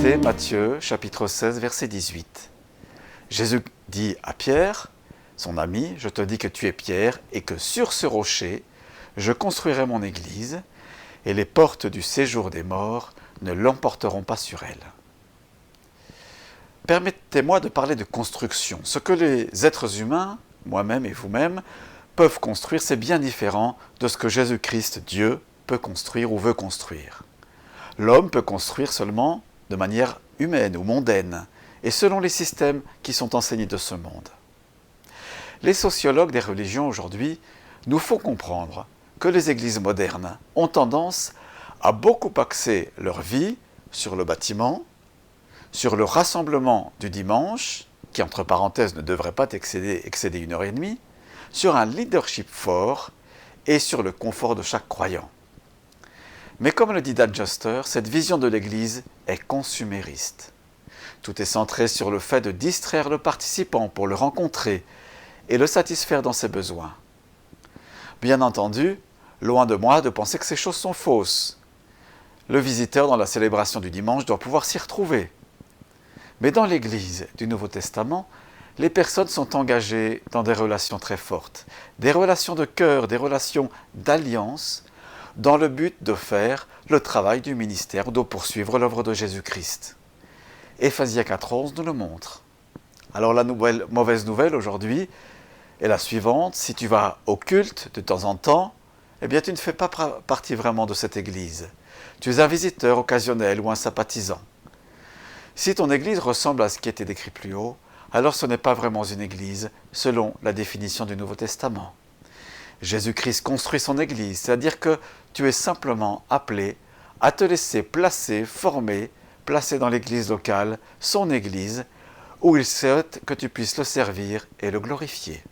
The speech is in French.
citer Matthieu, chapitre 16, verset 18. Jésus dit à Pierre, son ami, « Je te dis que tu es Pierre, et que sur ce rocher, je construirai mon église, et les portes du séjour des morts ne l'emporteront pas sur elle. » Permettez-moi de parler de construction. Ce que les êtres humains, moi-même et vous-même, peuvent construire, c'est bien différent de ce que Jésus-Christ, Dieu, peut construire ou veut construire. L'homme peut construire seulement de manière humaine ou mondaine, et selon les systèmes qui sont enseignés de ce monde. Les sociologues des religions aujourd'hui nous font comprendre que les églises modernes ont tendance à beaucoup axer leur vie sur le bâtiment, sur le rassemblement du dimanche, qui entre parenthèses ne devrait pas excéder 1h30, sur un leadership fort et sur le confort de chaque croyant. Mais comme le dit Dan Juster, cette vision de l'Église est consumériste. Tout est centré sur le fait de distraire le participant pour le rencontrer et le satisfaire dans ses besoins. Bien entendu, loin de moi de penser que ces choses sont fausses. Le visiteur dans la célébration du dimanche doit pouvoir s'y retrouver. Mais dans l'Église du Nouveau Testament, les personnes sont engagées dans des relations très fortes, des relations de cœur, des relations d'alliance, dans le but de faire le travail du ministère, de poursuivre l'œuvre de Jésus-Christ. Éphésiens 4,11 nous le montre. Alors la mauvaise nouvelle aujourd'hui est la suivante: si tu vas au culte de temps en temps, eh bien tu ne fais pas partie vraiment de cette église. Tu es un visiteur occasionnel ou un sympathisant. Si ton église ressemble à ce qui était décrit plus haut, alors ce n'est pas vraiment une église selon la définition du Nouveau Testament. Jésus-Christ construit son église, c'est-à-dire que tu es simplement appelé à te laisser placer, former, placer dans l'église locale, son église, où il souhaite que tu puisses le servir et le glorifier.